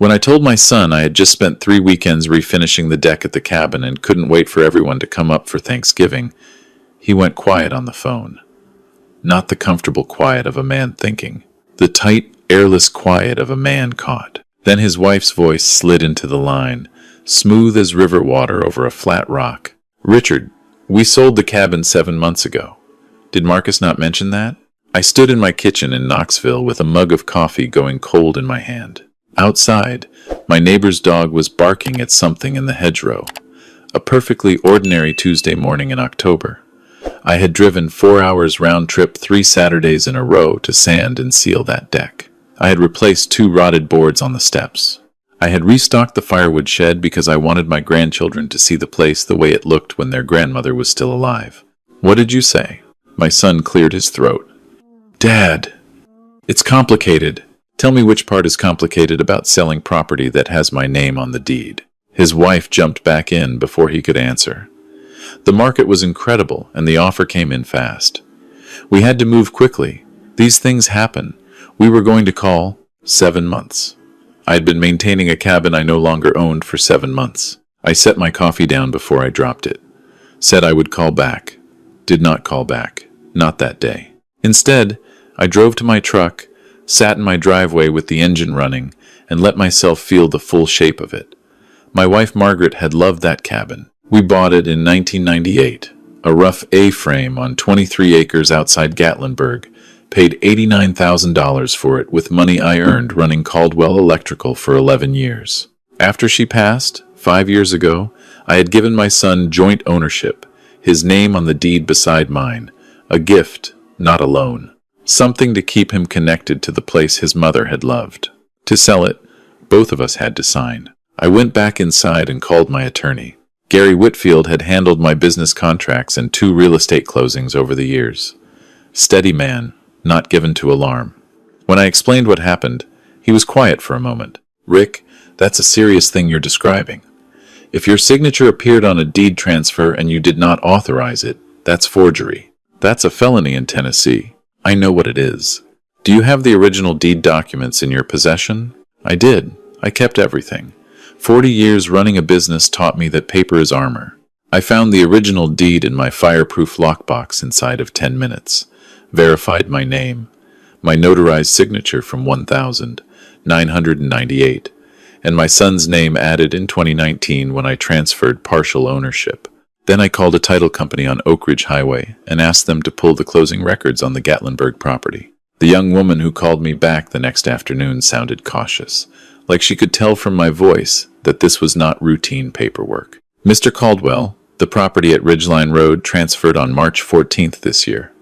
When I told my son I had just spent 3 weekends refinishing the deck at the cabin and couldn't wait for everyone to come up for Thanksgiving, he went quiet on the phone. Not the comfortable quiet of a man thinking. The tight, airless quiet of a man caught. Then his wife's voice slid into the line, smooth as river water over a flat rock. "Richard, we sold the cabin 7 months ago. Did Marcus not mention that?" I stood in my kitchen in Knoxville with a mug of coffee going cold in my hand. Outside, my neighbor's dog was barking at something in the hedgerow. A perfectly ordinary Tuesday morning in October. I had driven 4 hours round trip 3 Saturdays in a row to sand and seal that deck. I had replaced 2 rotted boards on the steps. I had restocked the firewood shed because I wanted my grandchildren to see the place the way it looked when their grandmother was still alive. "What did you say?" My son cleared his throat. "Dad, it's complicated." "Tell me which part is complicated about selling property that has my name on the deed." His wife jumped back in before he could answer. The market was incredible, and the offer came in fast. We had to move quickly. These things happen. We were going to call 7 months. I had been maintaining a cabin I no longer owned for 7 months. I set my coffee down before I dropped it. Said I would call back. Did not call back. Not that day. Instead, I drove to my truck, sat in my driveway with the engine running, and let myself feel the full shape of it. My wife Margaret had loved that cabin. We bought it in 1998, a rough A-frame on 23 acres outside Gatlinburg, paid $89,000 for it with money I earned running Caldwell Electrical for 11 years. After she passed, 5 years ago, I had given my son joint ownership, his name on the deed beside mine, a gift, not a loan. Something to keep him connected to the place his mother had loved. To sell it, both of us had to sign. I went back inside and called my attorney. Gary Whitfield had handled my business contracts and 2 real estate closings over the years. Steady man, not given to alarm. When I explained what happened, he was quiet for a moment. "Rick, that's a serious thing you're describing. If your signature appeared on a deed transfer and you did not authorize it, that's forgery. That's a felony in Tennessee. I know what it is. Do you have the original deed documents in your possession?" I did. I kept everything. 40 years running a business taught me that paper is armor. I found the original deed in my fireproof lockbox inside of 10 minutes. Verified my name, my notarized signature from 1998, and my son's name added in 2019 when I transferred partial ownership. Then I called a title company on Oak Ridge Highway and asked them to pull the closing records on the Gatlinburg property. The young woman who called me back the next afternoon sounded cautious, like she could tell from my voice that this was not routine paperwork. "Mr. Caldwell, the property at Ridgeline Road transferred on March 14th this year.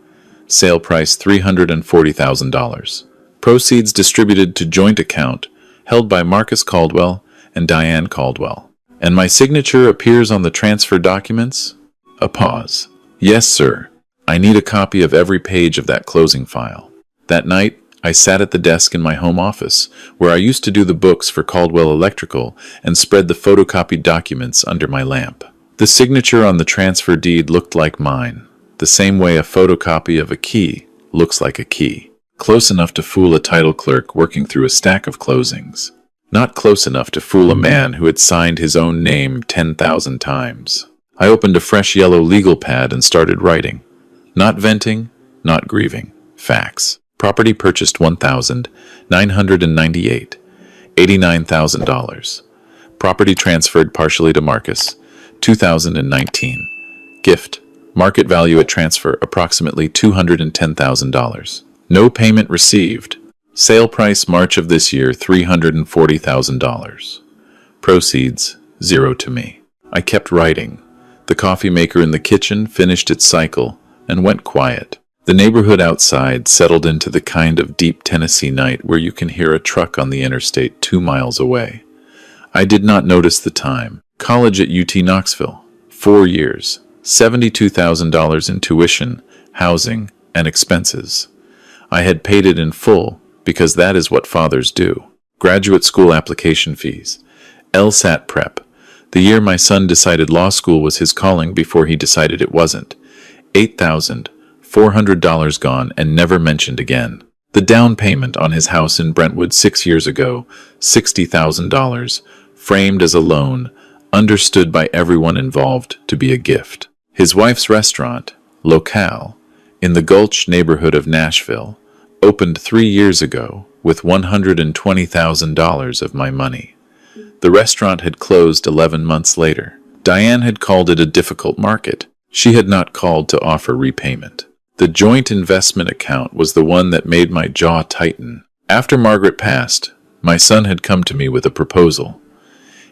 Sale price $340,000. Proceeds distributed to joint account held by Marcus Caldwell and Diane Caldwell. And my signature appears on the transfer documents?" A pause. "Yes, sir. I need a copy of every page of that closing file." That night, I sat at the desk in my home office, where I used to do the books for Caldwell Electrical, and spread the photocopied documents under my lamp. The signature on the transfer deed looked like mine, the same way a photocopy of a key looks like a key. Close enough to fool a title clerk working through a stack of closings. Not close enough to fool a man who had signed his own name 10,000 times. I opened a fresh yellow legal pad and started writing. Not venting, not grieving. Facts. Property purchased $1,998, $89,000. Property transferred partially to Marcus, 2019. Gift. Market value at transfer approximately $210,000. No payment received. Sale price March of this year $340,000. Proceeds 0 to me. I kept writing. The coffee maker in the kitchen finished its cycle and went quiet. The neighborhood outside settled into the kind of deep Tennessee night where you can hear a truck on the interstate 2 miles away. I did not notice the time. College at UT Knoxville. 4 years. $72,000 in tuition, housing, and expenses. I had paid it in full because that is what fathers do. Graduate school application fees. LSAT prep. The year my son decided law school was his calling before he decided it wasn't. $8,400 gone and never mentioned again. The down payment on his house in Brentwood 6 years ago, $60,000, framed as a loan, understood by everyone involved to be a gift. His wife's restaurant, Locale, in the Gulch neighborhood of Nashville, opened 3 years ago with $120,000 of my money. The restaurant had closed 11 months later. Diane had called it a difficult market. She had not called to offer repayment. The joint investment account was the one that made my jaw tighten. After Margaret passed, my son had come to me with a proposal.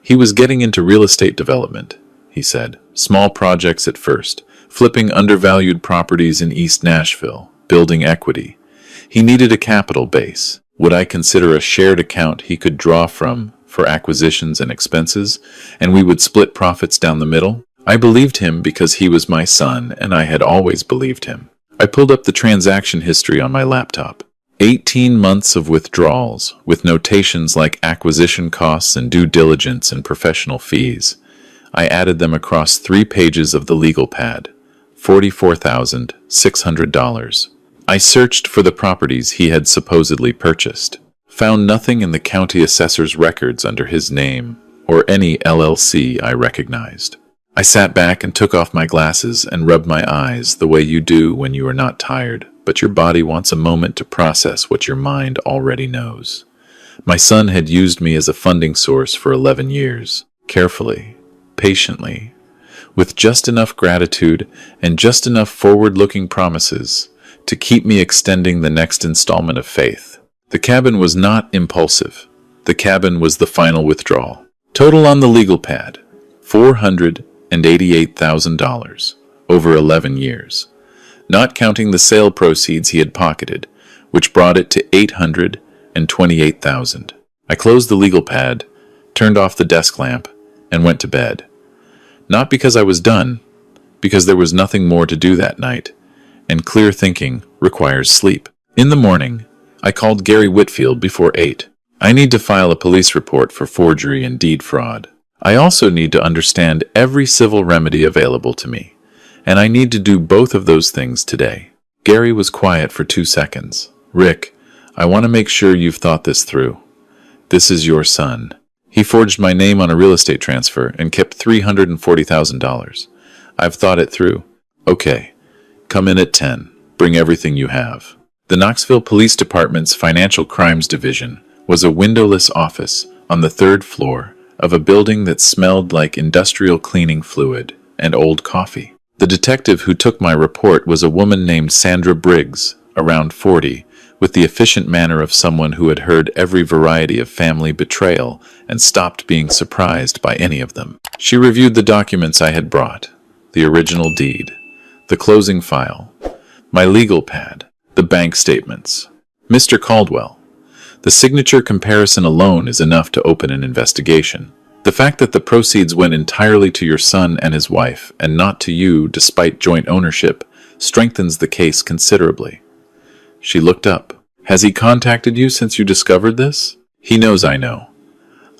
He was getting into real estate development, he said. Small projects at first, flipping undervalued properties in East Nashville, building equity. He needed a capital base. Would I consider a shared account he could draw from for acquisitions and expenses, and we would split profits down the middle? I believed him because he was my son, and I had always believed him. I pulled up the transaction history on my laptop. 18 months of withdrawals, with notations like acquisition costs and due diligence and professional fees. I added them across 3 pages of the legal pad. $44,600. I searched for the properties he had supposedly purchased. Found nothing in the county assessor's records under his name, or any LLC I recognized. I sat back and took off my glasses and rubbed my eyes the way you do when you are not tired, but your body wants a moment to process what your mind already knows. My son had used me as a funding source for 11 years, carefully, patiently, with just enough gratitude and just enough forward-looking promises to keep me extending the next installment of faith. The cabin was not impulsive. The cabin was the final withdrawal. Total on the legal pad, $488,000 over 11 years, not counting the sale proceeds he had pocketed, which brought it to $828,000. I closed the legal pad, turned off the desk lamp, and went to bed. Not because I was done, because there was nothing more to do that night, and clear thinking requires sleep. In the morning, I called Gary Whitfield before 8. I need to file a police report for forgery and deed fraud. I also need to understand every civil remedy available to me, and I need to do both of those things today. Gary was quiet for 2 seconds. Rick, I want to make sure you've thought this through. This is your son. He forged my name on a real estate transfer and kept $340,000. I've thought it through. Okay, come in at 10. Bring everything you have. The Knoxville Police Department's Financial Crimes Division was a windowless office on the 3rd floor of a building that smelled like industrial cleaning fluid and old coffee. The detective who took my report was a woman named Sandra Briggs, around 40, with the efficient manner of someone who had heard every variety of family betrayal and stopped being surprised by any of them. She reviewed the documents I had brought, the original deed, the closing file, my legal pad, the bank statements. Mr. Caldwell, the signature comparison alone is enough to open an investigation. The fact that the proceeds went entirely to your son and his wife, and not to you despite joint ownership, strengthens the case considerably. She looked up. Has he contacted you since you discovered this? He knows I know.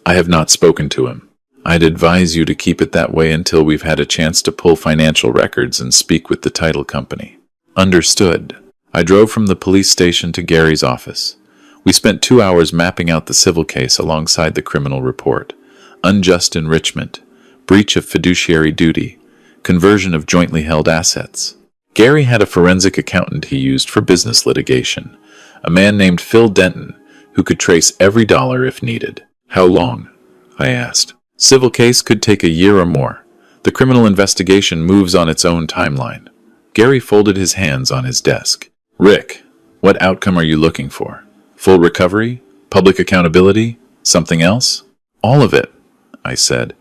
I have not spoken to him. I'd advise you to keep it that way until we've had a chance to pull financial records and speak with the title company. Understood. I drove from the police station to Gary's office. We spent 2 hours mapping out the civil case alongside the criminal report. Unjust enrichment, breach of fiduciary duty, conversion of jointly held assets. Gary had a forensic accountant he used for business litigation, a man named Phil Denton, who could trace every dollar if needed. How long? I asked. Civil case could take a year or more. The criminal investigation moves on its own timeline. Gary folded his hands on his desk. Rick, what outcome are you looking for? Full recovery? Public accountability? Something else? All of it, I said.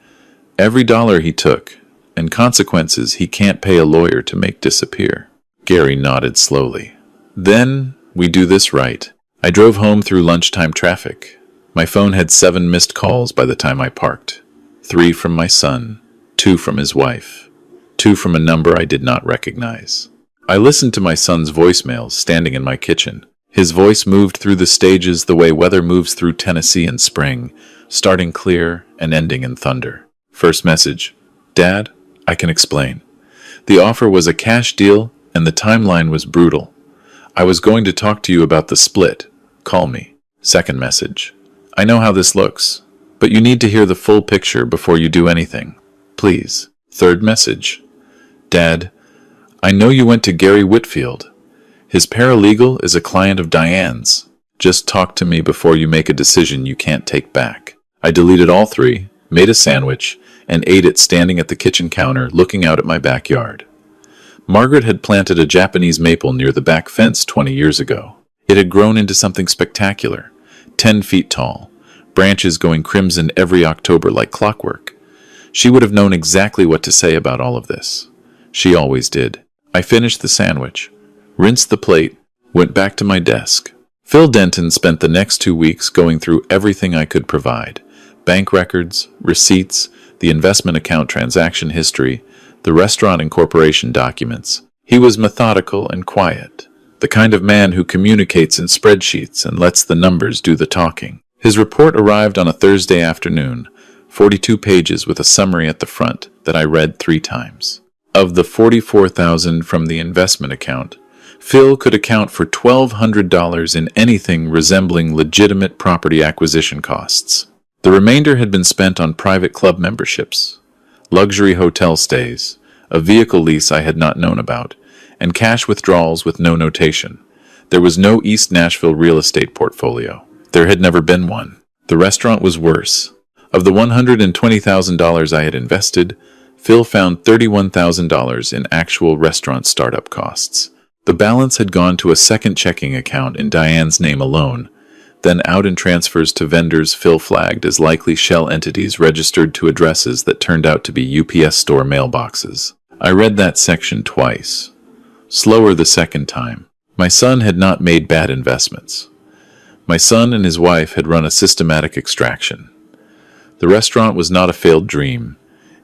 Every dollar he took, and consequences he can't pay a lawyer to make disappear. Gary nodded slowly. Then we do this right. I drove home through lunchtime traffic. My phone had 7 missed calls by the time I parked. 3 from my son, 2 from his wife, 2 from a number I did not recognize. I listened to my son's voicemails standing in my kitchen. His voice moved through the stages the way weather moves through Tennessee in spring, starting clear and ending in thunder. First message. Dad, I can explain. The offer was a cash deal and the timeline was brutal. I was going to talk to you about the split. Call me. Second message. I know how this looks, but you need to hear the full picture before you do anything. Please. Third message. Dad, I know you went to Gary Whitfield. His paralegal is a client of Diane's. Just talk to me before you make a decision you can't take back. I deleted all three, made a sandwich, and ate it standing at the kitchen counter looking out at my backyard. Margaret had planted a Japanese maple near the back fence 20 years ago. It had grown into something spectacular, 10 feet tall, branches going crimson every October like clockwork. She would have known exactly what to say about all of this. She always did. I finished the sandwich, rinsed the plate, went back to my desk. Phil Denton spent the next 2 weeks going through everything I could provide. Bank records, receipts, the investment account transaction history, the restaurant incorporation documents. He was methodical and quiet, the kind of man who communicates in spreadsheets and lets the numbers do the talking. His report arrived on a Thursday afternoon, 42 pages with a summary at the front that I read 3 times. Of the $44,000 from the investment account, Phil could account for $1,200 in anything resembling legitimate property acquisition costs. The remainder had been spent on private club memberships, luxury hotel stays, a vehicle lease I had not known about, and cash withdrawals with no notation. There was no East Nashville real estate portfolio. There had never been one. The restaurant was worse. Of the $120,000 I had invested, Phil found $31,000 in actual restaurant startup costs. The balance had gone to a second checking account in Diane's name alone, then out in transfers to vendors Phil flagged as likely shell entities registered to addresses that turned out to be UPS store mailboxes. I read that section twice. Slower the second time. My son had not made bad investments. My son and his wife had run a systematic extraction. The restaurant was not a failed dream.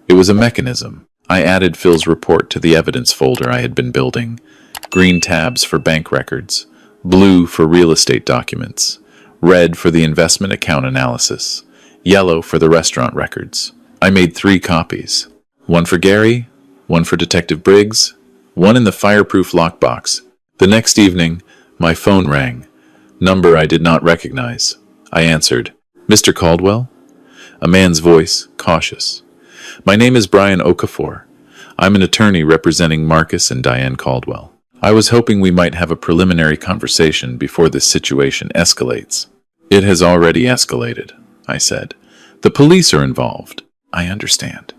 It was a mechanism. I added Phil's report to the evidence folder I had been building. Green tabs for bank records, blue for real estate documents, red for the investment account analysis, yellow for the restaurant records. I made 3 copies. One for Gary, one for Detective Briggs, one in the fireproof lockbox. The next evening, my phone rang. Number I did not recognize. I answered. Mr. Caldwell? A man's voice, cautious. My name is Brian Okafor. I'm an attorney representing Marcus and Diane Caldwell. I was hoping we might have a preliminary conversation before this situation escalates. It has already escalated, I said. The police are involved. I understand.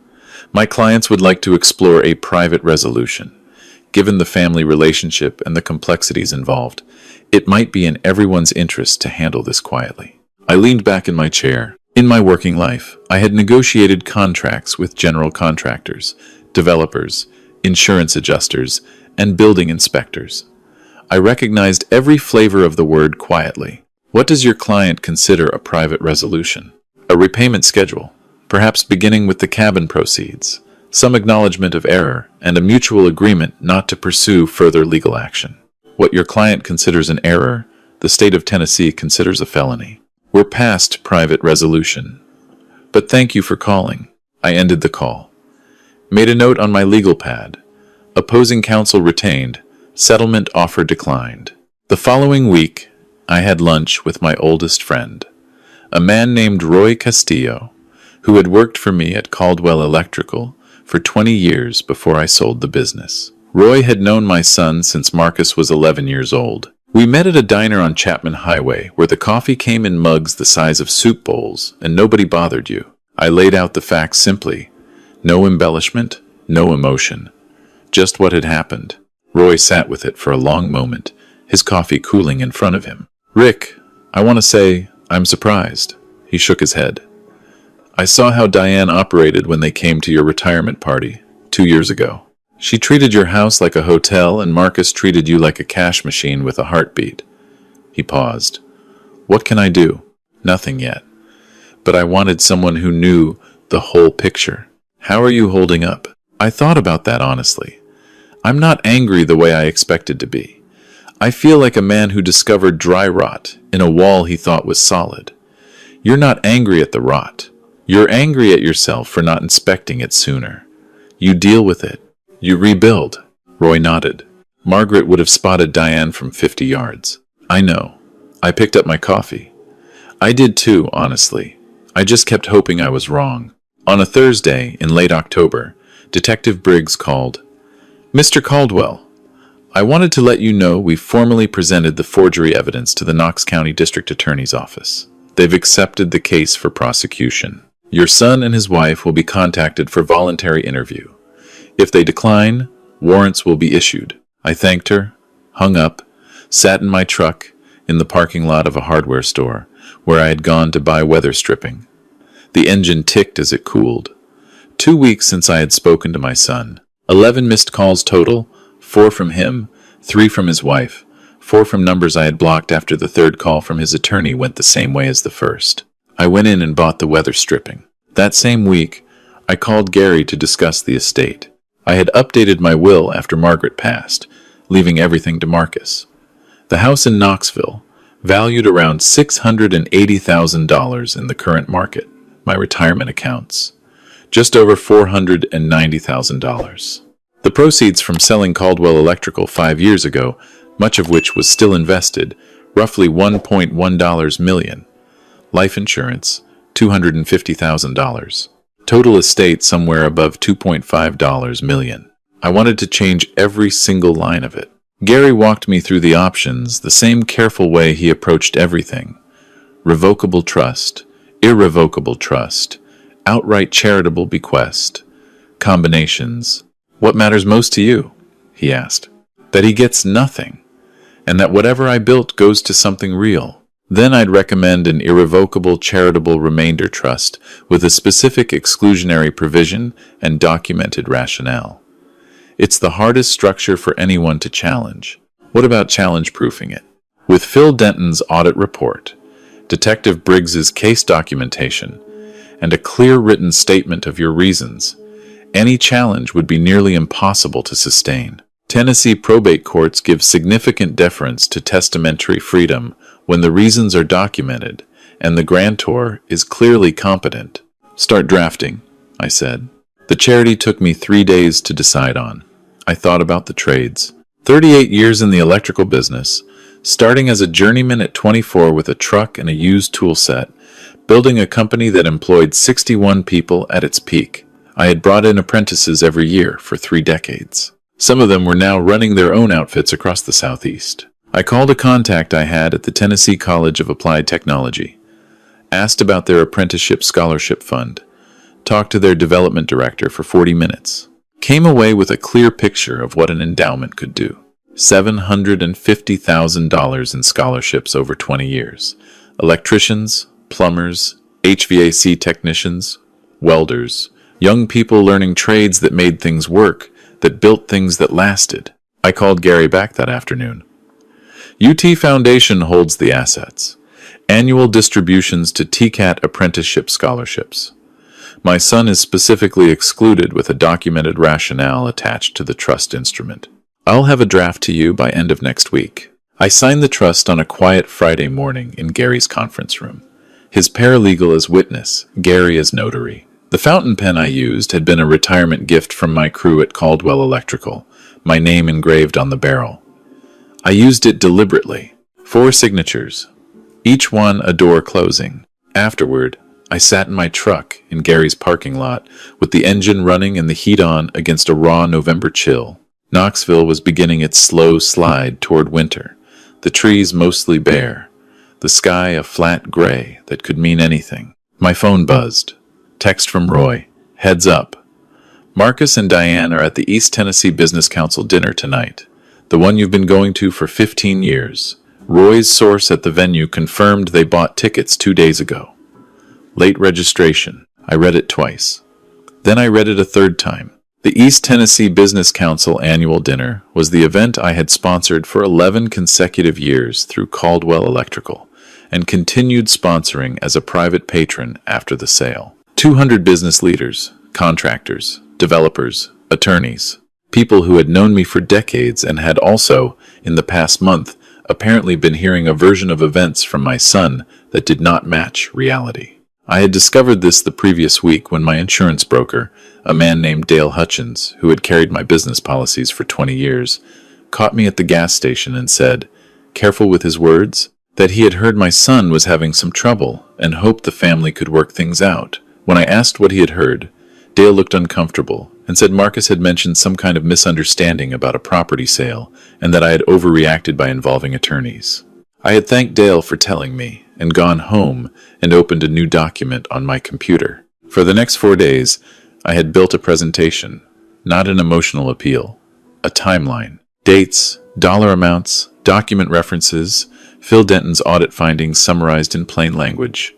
My clients would like to explore a private resolution. Given the family relationship and the complexities involved, it might be in everyone's interest to handle this quietly. I leaned back in my chair. In my working life, I had negotiated contracts with general contractors, developers, insurance adjusters, and building inspectors. I recognized every flavor of the word quietly. What does your client consider a private resolution? A repayment schedule, perhaps beginning with the cabin proceeds, some acknowledgement of error, and a mutual agreement not to pursue further legal action. What your client considers an error, the state of Tennessee considers a felony. We're past private resolution. But thank you for calling. I ended the call. Made a note on my legal pad. Opposing counsel retained. Settlement offer declined. The following week, I had lunch with my oldest friend, a man named Roy Castillo, who had worked for me at Caldwell Electrical for 20 years before I sold the business. Roy had known my son since Marcus was 11 years old. We met at a diner on Chapman Highway where the coffee came in mugs the size of soup bowls and nobody bothered you. I laid out the facts simply. No embellishment, no emotion. Just what had happened. Roy sat with it for a long moment, his coffee cooling in front of him. Rick, I want to say, I'm surprised. He shook his head. I saw how Diane operated when they came to your retirement party 2 years ago. She treated your house like a hotel and Marcus treated you like a cash machine with a heartbeat. He paused. What can I do? Nothing yet. But I wanted someone who knew the whole picture. How are you holding up? I thought about that honestly. I'm not angry the way I expected to be. I feel like a man who discovered dry rot in a wall he thought was solid. You're not angry at the rot. You're angry at yourself for not inspecting it sooner. You deal with it. You rebuild. Roy nodded. Margaret would have spotted Diane from 50 yards. I know. I picked up my coffee. I did too, honestly. I just kept hoping I was wrong. On a Thursday in late October, Detective Briggs called. Mr. Caldwell, I wanted to let you know we've formally presented the forgery evidence to the Knox County District Attorney's Office. They've accepted the case for prosecution. Your son and his wife will be contacted for voluntary interview. If they decline, warrants will be issued. I thanked her, hung up, sat in my truck in the parking lot of a hardware store where I had gone to buy weather stripping. The engine ticked as it cooled. 2 weeks since I had spoken to my son. 11 missed calls total, 4 from him, 3 from his wife, 4 from numbers I had blocked after the third call from his attorney went the same way as the first. I went in and bought the weather stripping. That same week, I called Gary to discuss the estate. I had updated my will after Margaret passed, leaving everything to Marcus. The house in Knoxville, valued around $680,000 in the current market, my retirement accounts, just over $490,000. The proceeds from selling Caldwell Electrical 5 years ago, much of which was still invested, roughly $1.1 million. Life insurance, $250,000. Total estate somewhere above $2.5 million. I wanted to change every single line of it. Gary walked me through the options the same careful way he approached everything. Revocable trust, irrevocable trust, outright charitable bequest, combinations. What matters most to you? He asked. That he gets nothing, and that whatever I built goes to something real. Then I'd recommend an irrevocable charitable remainder trust with a specific exclusionary provision and documented rationale. It's the hardest structure for anyone to challenge. What about challenge-proofing it? With Phil Denton's audit report, Detective Briggs's case documentation, and a clear written statement of your reasons, any challenge would be nearly impossible to sustain. Tennessee probate courts give significant deference to testamentary freedom when the reasons are documented and the grantor is clearly competent. Start drafting, I said. The charity took me 3 days to decide on. I thought about the trades. 38 years in the electrical business, starting as a journeyman at 24 with a truck and a used tool set, building a company that employed 61 people at its peak. I had brought in apprentices every year for 3 decades. Some of them were now running their own outfits across the Southeast. I called a contact I had at the Tennessee College of Applied Technology, asked about their apprenticeship scholarship fund, talked to their development director for 40 minutes, came away with a clear picture of what an endowment could do. $750,000 in scholarships over 20 years. Electricians, plumbers, HVAC technicians, welders, young people learning trades that made things work, that built things that lasted. I called Gary back that afternoon. UT Foundation holds the assets. Annual distributions to TCAT apprenticeship scholarships. My son is specifically excluded with a documented rationale attached to the trust instrument. I'll have a draft to you by end of next week. I signed the trust on a quiet Friday morning in Gary's conference room. His paralegal as witness, Gary as notary. The fountain pen I used had been a retirement gift from my crew at Caldwell Electrical, my name engraved on the barrel. I used it deliberately. 4 signatures, each one a door closing. Afterward, I sat in my truck in Gary's parking lot with the engine running and the heat on against a raw November chill. Knoxville was beginning its slow slide toward winter, the trees mostly bare, the sky a flat gray that could mean anything. My phone buzzed. Text from Roy. Heads up. Marcus and Diane are at the East Tennessee Business Council dinner tonight, the one you've been going to for 15 years. Roy's source at the venue confirmed they bought tickets 2 days ago. Late registration. I read it twice. Then I read it a third time. The East Tennessee Business Council annual dinner was the event I had sponsored for 11 consecutive years through Caldwell Electrical, and continued sponsoring as a private patron after the sale. 200 business leaders, contractors, developers, attorneys, people who had known me for decades and had also, in the past month, apparently been hearing a version of events from my son that did not match reality. I had discovered this the previous week when my insurance broker, a man named Dale Hutchins, who had carried my business policies for 20 years, caught me at the gas station and said, careful with his words, that he had heard my son was having some trouble and hoped the family could work things out. When I asked what he had heard, Dale looked uncomfortable and said Marcus had mentioned some kind of misunderstanding about a property sale and that I had overreacted by involving attorneys. I had thanked Dale for telling me and gone home and opened a new document on my computer. For the next 4 days, I had built a presentation, not an emotional appeal, a timeline, dates, dollar amounts, document references, Phil Denton's audit findings summarized in plain language,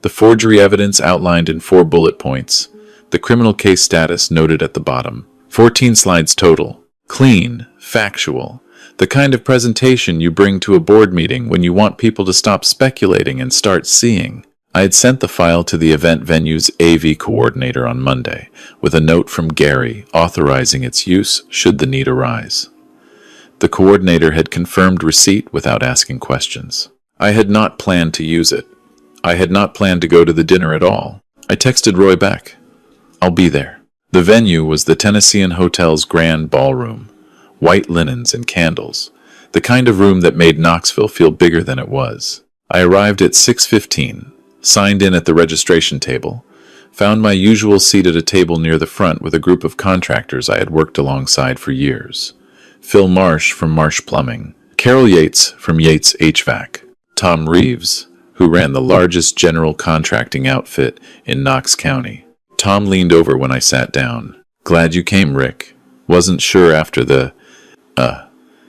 the forgery evidence outlined in 4 bullet points, the criminal case status noted at the bottom. 14 slides total. Clean, factual, the kind of presentation you bring to a board meeting when you want people to stop speculating and start seeing. I had sent the file to the event venue's AV coordinator on Monday, with a note from Gary authorizing its use should the need arise. The coordinator had confirmed receipt without asking questions. I had not planned to use it. I had not planned to go to the dinner at all. I texted Roy back. I'll be there. The venue was the Tennessean Hotel's grand ballroom. White linens and candles. The kind of room that made Knoxville feel bigger than it was. I arrived at 6:15, signed in at the registration table, found my usual seat at a table near the front with a group of contractors I had worked alongside for years. Phil Marsh from Marsh Plumbing, Carol Yates from Yates HVAC, Tom Reeves, who ran the largest general contracting outfit in Knox County. Tom leaned over when I sat down. Glad you came, Rick. Wasn't sure after the...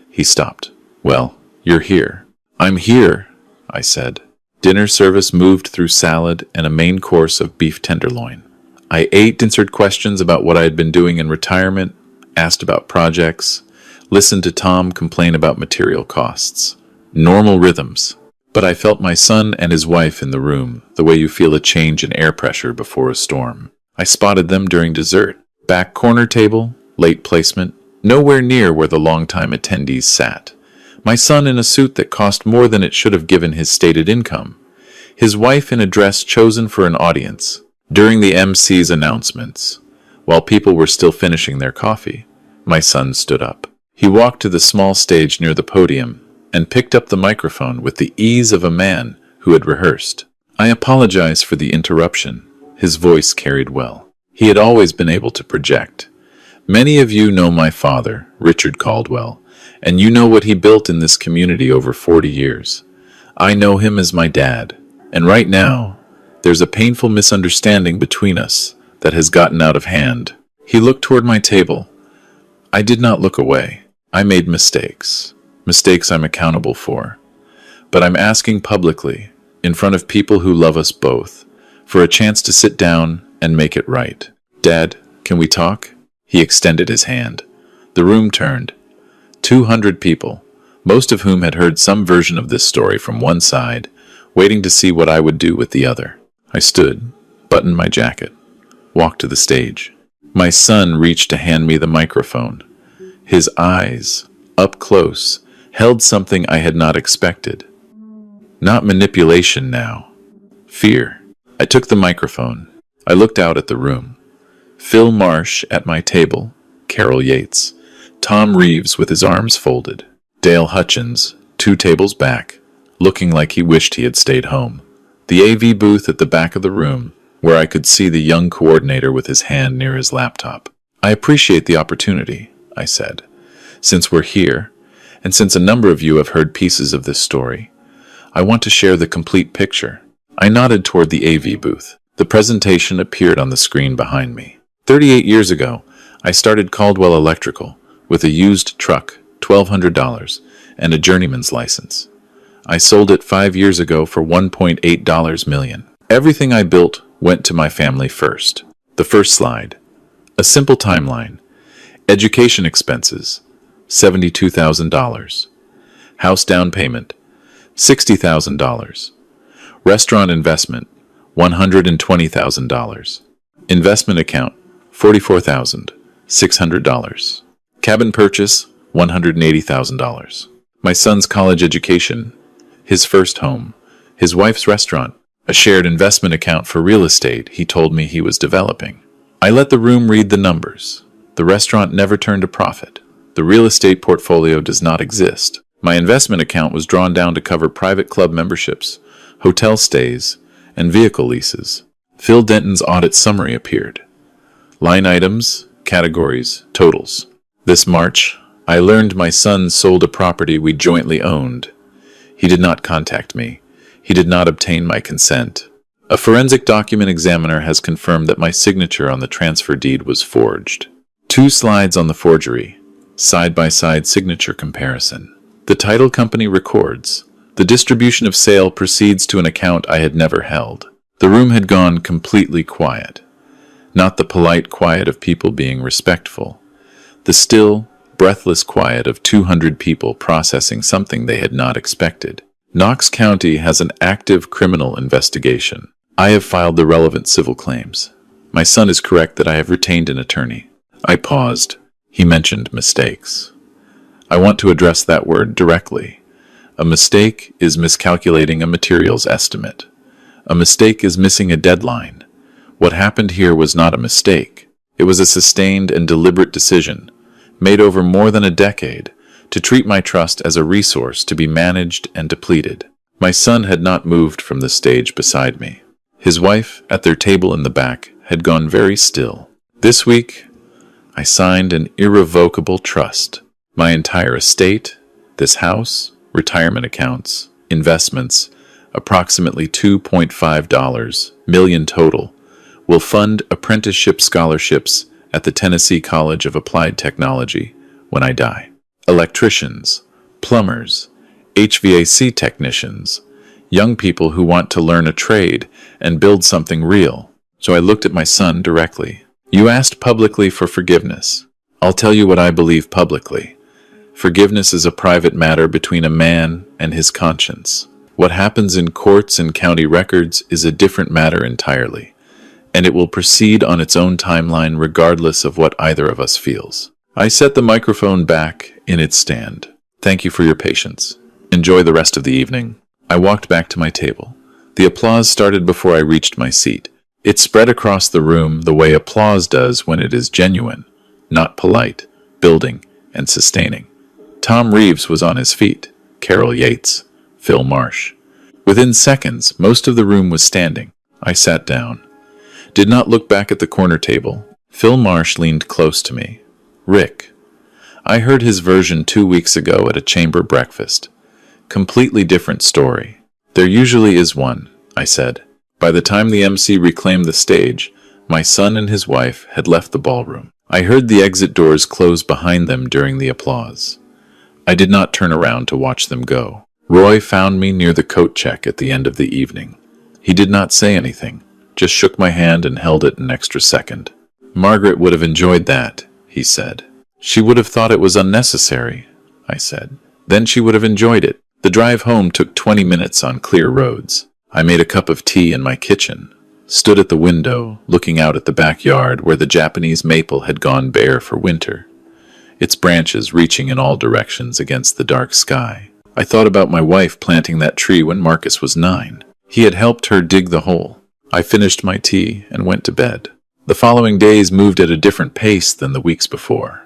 He stopped. Well, you're here. I'm here, I said. Dinner service moved through salad and a main course of beef tenderloin. I ate, answered questions about what I had been doing in retirement, asked about projects, listened to Tom complain about material costs. Normal rhythms. But I felt my son and his wife in the room, the way you feel a change in air pressure before a storm. I spotted them during dessert. Back corner table, late placement, nowhere near where the longtime attendees sat. My son in a suit that cost more than it should have given his stated income. His wife in a dress chosen for an audience. During the MC's announcements, while people were still finishing their coffee, my son stood up. He walked to the small stage near the podium and picked up the microphone with the ease of a man who had rehearsed. I apologize for the interruption. His voice carried well. He had always been able to project. Many of you know my father, Richard Caldwell, and you know what he built in this community over 40 years. I know him as my dad, and right now, there's a painful misunderstanding between us that has gotten out of hand. He looked toward my table. I did not look away. I made mistakes. Mistakes I'm accountable for. But I'm asking publicly, in front of people who love us both, for a chance to sit down and make it right. Dad, can we talk? He extended his hand. The room turned. 200 people, most of whom had heard some version of this story from one side, waiting to see what I would do with the other. I stood, buttoned my jacket, walked to the stage. My son reached to hand me the microphone. His eyes, up close, held something I had not expected. Not manipulation now. Fear. I took the microphone. I looked out at the room. Phil Marsh at my table, Carol Yates, Tom Reeves with his arms folded, Dale Hutchins, 2 tables back, looking like he wished he had stayed home. The AV booth at the back of the room, where I could see the young coordinator with his hand near his laptop. I appreciate the opportunity, I said. Since we're here, and since a number of you have heard pieces of this story, I want to share the complete picture. I nodded toward the AV booth. The presentation appeared on the screen behind me. 38 years ago, I started Caldwell Electrical with a used truck, $1,200, and a journeyman's license. I sold it 5 years ago for $1.8 million. Everything I built went to my family first. The first slide. A simple timeline. Education expenses, $72,000. House down payment, $60,000. Restaurant investment, $120,000. Investment account, $44,600. Cabin purchase, $180,000. My son's college education, his first home, his wife's restaurant, a shared investment account for real estate he told me he was developing. I let the room read the numbers. The restaurant never turned a profit. The real estate portfolio does not exist. My investment account was drawn down to cover private club memberships, hotel stays, and vehicle leases. Phil Denton's audit summary appeared. Line items, categories, totals. This March, I learned my son sold a property we jointly owned. He did not contact me. He did not obtain my consent. A forensic document examiner has confirmed that my signature on the transfer deed was forged. 2 slides on the forgery. Side-by-side signature comparison. The title company records. The distribution of sale proceeds to an account I had never held. The room had gone completely quiet. Not the polite quiet of people being respectful. The still, breathless quiet of 200 people processing something they had not expected. Knox County has an active criminal investigation. I have filed the relevant civil claims. My son is correct that I have retained an attorney. I paused. He mentioned mistakes. I want to address that word directly. A mistake is miscalculating a materials estimate. A mistake is missing a deadline. What happened here was not a mistake. It was a sustained and deliberate decision, made over more than a decade, to treat my trust as a resource to be managed and depleted. My son had not moved from the stage beside me. His wife, at their table in the back, had gone very still. This week, I signed an irrevocable trust. My entire estate, this house, retirement accounts, investments, approximately $2.5 million total, will fund apprenticeship scholarships at the Tennessee College of Applied Technology when I die. Electricians, plumbers, HVAC technicians, young people who want to learn a trade and build something real. So I looked at my son directly. You asked publicly for forgiveness. I'll tell you what I believe publicly. Forgiveness is a private matter between a man and his conscience. What happens in courts and county records is a different matter entirely, and it will proceed on its own timeline regardless of what either of us feels. I set the microphone back in its stand. Thank you for your patience. Enjoy the rest of the evening. I walked back to my table. The applause started before I reached my seat. It spread across the room the way applause does when it is genuine, not polite, building, and sustaining. Tom Reeves was on his feet, Carol Yates, Phil Marsh. Within seconds, most of the room was standing. I sat down. Did not look back at the corner table. Phil Marsh leaned close to me. Rick. I heard his version 2 weeks ago at a chamber breakfast. Completely different story. There usually is one, I said. By the time the MC reclaimed the stage, my son and his wife had left the ballroom. I heard the exit doors close behind them during the applause. I did not turn around to watch them go. Roy found me near the coat check at the end of the evening. He did not say anything, just shook my hand and held it an extra second. Margaret would have enjoyed that, he said. She would have thought it was unnecessary, I said. Then she would have enjoyed it. The drive home took 20 minutes on clear roads. I made a cup of tea in my kitchen, stood at the window, looking out at the backyard where the Japanese maple had gone bare for winter, its branches reaching in all directions against the dark sky. I thought about my wife planting that tree when Marcus was 9. He had helped her dig the hole. I finished my tea and went to bed. The following days moved at a different pace than the weeks before.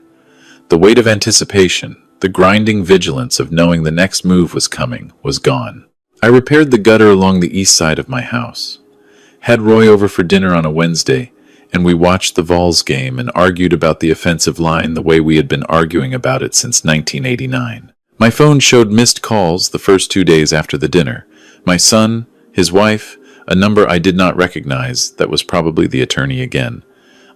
The weight of anticipation, the grinding vigilance of knowing the next move was coming, was gone. I repaired the gutter along the east side of my house, had Roy over for dinner on a Wednesday, and we watched the Vols game and argued about the offensive line the way we had been arguing about it since 1989. My phone showed missed calls the first 2 days after the dinner. My son, his wife, a number I did not recognize that was probably the attorney again.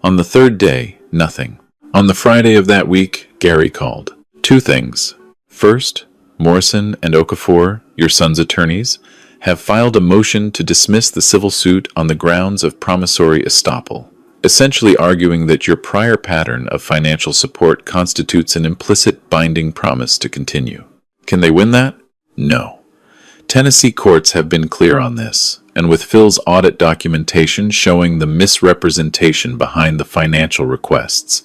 On the 3rd day, nothing. On the Friday of that week, Gary called. 2 things. First, Morrison and Okafor, your son's attorneys, have filed a motion to dismiss the civil suit on the grounds of promissory estoppel, essentially arguing that your prior pattern of financial support constitutes an implicit binding promise to continue. Can they win that? No. Tennessee courts have been clear on this, and with Phil's audit documentation showing the misrepresentation behind the financial requests,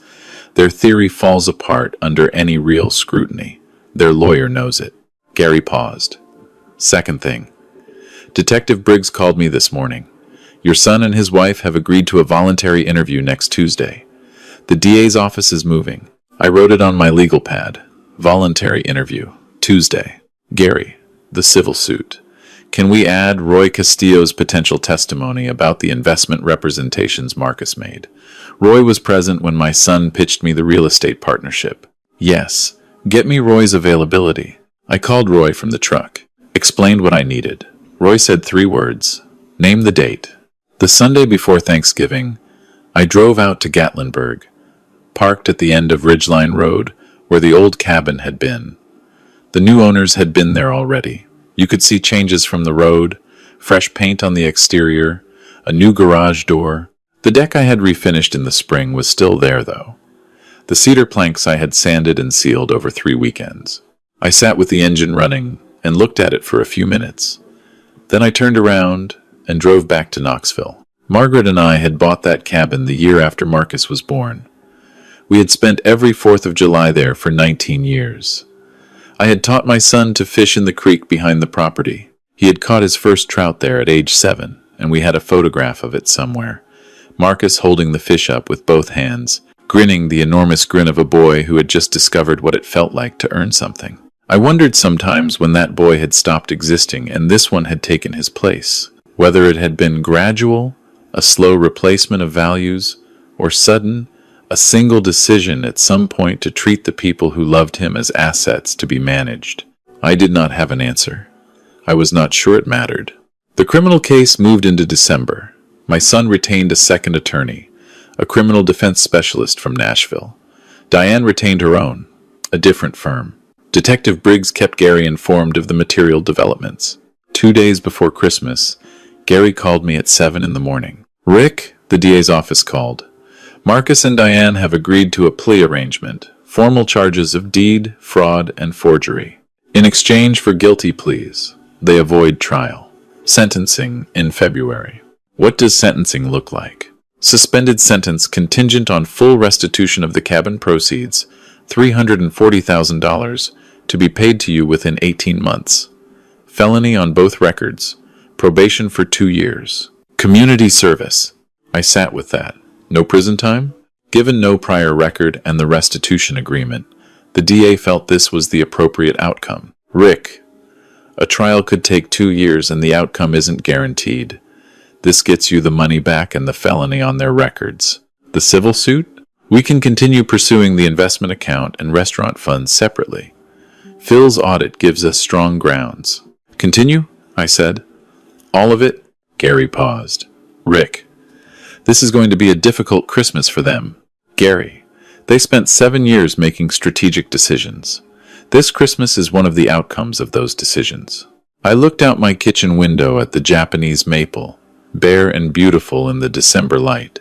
their theory falls apart under any real scrutiny. Their lawyer knows it. Gary paused. Second thing. Detective Briggs called me this morning. Your son and his wife have agreed to a voluntary interview next Tuesday. The DA's office is moving. I wrote it on my legal pad. Voluntary interview. Tuesday. Gary, the civil suit. Can we add Roy Castillo's potential testimony about the investment representations Marcus made? Roy was present when my son pitched me the real estate partnership. Yes. Get me Roy's availability. I called Roy from the truck. Explained what I needed. Roy said 3 words. Name the date. The Sunday before Thanksgiving, I drove out to Gatlinburg, parked at the end of Ridgeline Road, where the old cabin had been. The new owners had been there already. You could see changes from the road, fresh paint on the exterior, a new garage door. The deck I had refinished in the spring was still there, though. The cedar planks I had sanded and sealed over 3 weekends. I sat with the engine running and looked at it for a few minutes. Then I turned around and drove back to Knoxville. Margaret and I had bought that cabin the year after Marcus was born. We had spent every 4th of July there for 19 years. I had taught my son to fish in the creek behind the property. He had caught his first trout there at age 7, and we had a photograph of it somewhere. Marcus holding the fish up with both hands, grinning the enormous grin of a boy who had just discovered what it felt like to earn something. I wondered sometimes when that boy had stopped existing and this one had taken his place, whether it had been gradual, a slow replacement of values, or sudden, a single decision at some point to treat the people who loved him as assets to be managed. I did not have an answer. I was not sure it mattered. The criminal case moved into December. My son retained a second attorney, a criminal defense specialist from Nashville. Diane retained her own, a different firm. Detective Briggs kept Gary informed of the material developments. 2 days before Christmas, Gary called me at 7 in the morning. Rick, the DA's office called. Marcus and Diane have agreed to a plea arrangement, formal charges of deed, fraud, and forgery. In exchange for guilty pleas, they avoid trial. Sentencing in February. What does sentencing look like? Suspended sentence contingent on full restitution of the cabin proceeds, $340,000, to be paid to you within 18 months. Felony on both records. Probation for 2 years. Community service. I sat with that. No prison time? Given no prior record and the restitution agreement, the DA felt this was the appropriate outcome. Rick, a trial could take 2 years and the outcome isn't guaranteed. This gets you the money back and the felony on their records. The civil suit? We can continue pursuing the investment account and restaurant funds separately. Phil's audit gives us strong grounds. Continue? I said. All of it? Gary paused. Rick, this is going to be a difficult Christmas for them. Gary, they spent 7 years making strategic decisions. This Christmas is one of the outcomes of those decisions. I looked out my kitchen window at the Japanese maple, bare and beautiful in the December light.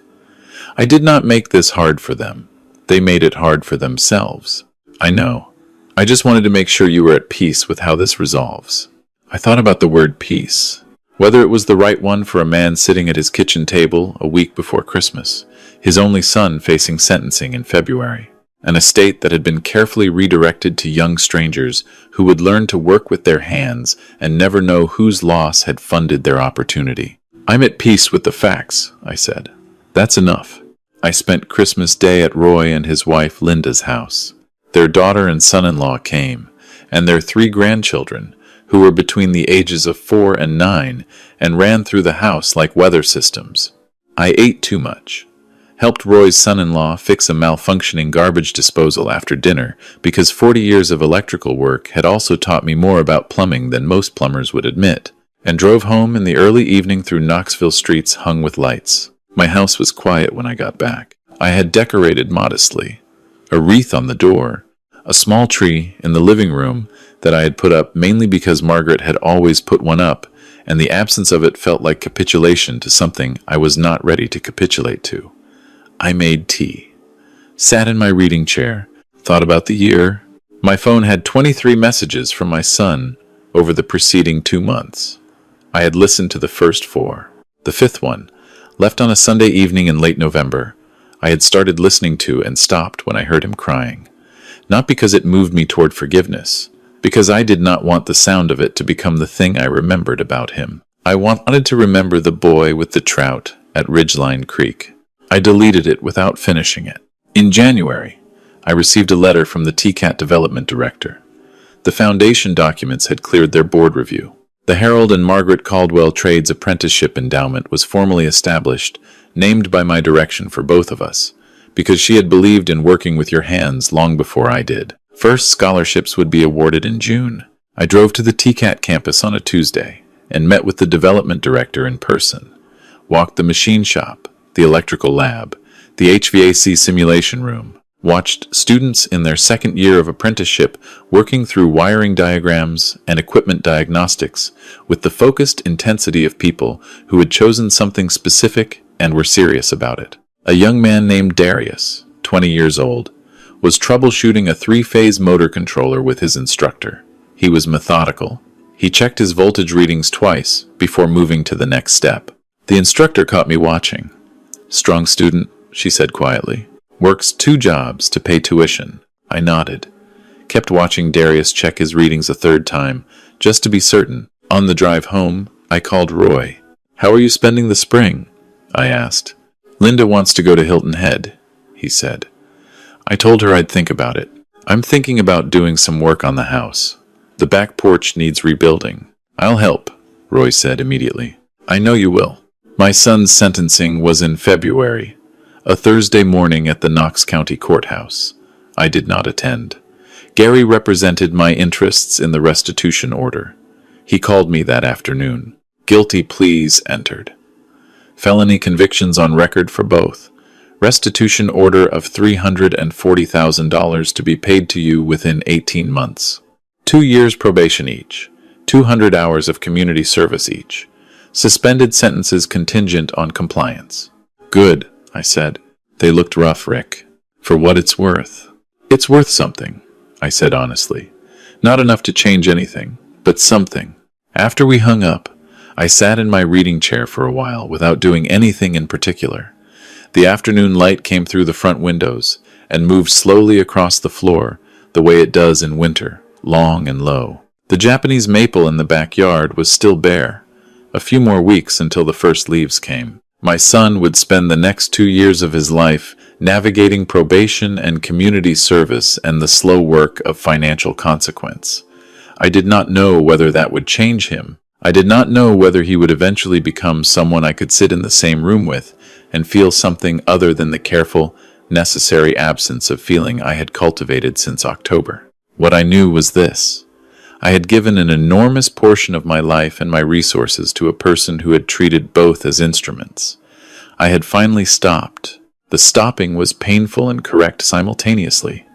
I did not make this hard for them. They made it hard for themselves. I know. I just wanted to make sure you were at peace with how this resolves. I thought about the word peace. Whether it was the right one for a man sitting at his kitchen table a week before Christmas, his only son facing sentencing in February, an estate that had been carefully redirected to young strangers who would learn to work with their hands and never know whose loss had funded their opportunity. I'm at peace with the facts, I said. That's enough. I spent Christmas Day at Roy and his wife Linda's house. Their daughter and son-in-law came, and their 3 grandchildren, who were between the ages of 4 and 9, and ran through the house like weather systems. I ate too much. Helped Roy's son-in-law fix a malfunctioning garbage disposal after dinner because 40 years of electrical work had also taught me more about plumbing than most plumbers would admit, and drove home in the early evening through Knoxville streets hung with lights. My house was quiet when I got back. I had decorated modestly. A wreath on the door, a small tree in the living room that I had put up mainly because Margaret had always put one up, and the absence of it felt like capitulation to something I was not ready to capitulate to. I made tea, sat in my reading chair, thought about the year. My phone had 23 messages from my son over the preceding 2 months. I had listened to the first 4. The 5th one, left on a Sunday evening in late November, I had started listening to and stopped when I heard him crying. Not because it moved me toward forgiveness, because I did not want the sound of it to become the thing I remembered about him. I wanted to remember the boy with the trout at Ridgeline Creek. I deleted it without finishing it. In January, I received a letter from the TCAT development director. The foundation documents had cleared their board review. The Harold and Margaret Caldwell Trades Apprenticeship Endowment was formally established, named by my direction for both of us, because she had believed in working with your hands long before I did. First scholarships would be awarded in June. I drove to the TCAT campus on a Tuesday and met with the development director in person, walked the machine shop, the electrical lab, the HVAC simulation room, watched students in their second year of apprenticeship working through wiring diagrams and equipment diagnostics with the focused intensity of people who had chosen something specific and were serious about it. A young man named Darius, 20 years old, was troubleshooting a 3-phase motor controller with his instructor. He was methodical. He checked his voltage readings twice before moving to the next step. The instructor caught me watching. "Strong student," she said quietly. "Works 2 jobs to pay tuition." I nodded. Kept watching Darius check his readings a 3rd time, just to be certain. On the drive home, I called Roy. "How are you spending the spring?" I asked. "Linda wants to go to Hilton Head," he said. I told her I'd think about it. "I'm thinking about doing some work on the house. The back porch needs rebuilding." "I'll help," Roy said immediately. "I know you will." My son's sentencing was in February, a Thursday morning at the Knox County Courthouse. I did not attend. Gary represented my interests in the restitution order. He called me that afternoon. Guilty pleas entered. Felony convictions on record for both. Restitution order of $340,000 to be paid to you within 18 months. 2 years probation each. 200 hours of community service each. Suspended sentences contingent on compliance. "Good," I said. "They looked rough, Rick." "For what it's worth." "It's worth something," I said honestly. "Not enough to change anything, but something." After we hung up, I sat in my reading chair for a while without doing anything in particular. The afternoon light came through the front windows and moved slowly across the floor, the way it does in winter, long and low. The Japanese maple in the backyard was still bare. A few more weeks until the first leaves came. My son would spend the next 2 years of his life navigating probation and community service and the slow work of financial consequence. I did not know whether that would change him. I did not know whether he would eventually become someone I could sit in the same room with and feel something other than the careful, necessary absence of feeling I had cultivated since October. What I knew was this. I had given an enormous portion of my life and my resources to a person who had treated both as instruments. I had finally stopped. The stopping was painful and correct simultaneously,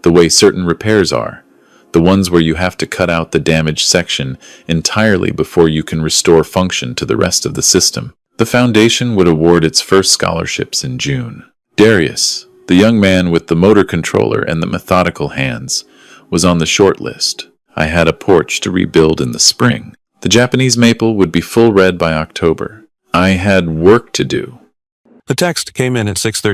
the way certain repairs are, the ones where you have to cut out the damaged section entirely before you can restore function to the rest of the system. The foundation would award its first scholarships in June. Darius, the young man with the motor controller and the methodical hands, was on the short list. I had a porch to rebuild in the spring. The Japanese maple would be full red by October. I had work to do. The text came in at 6:13.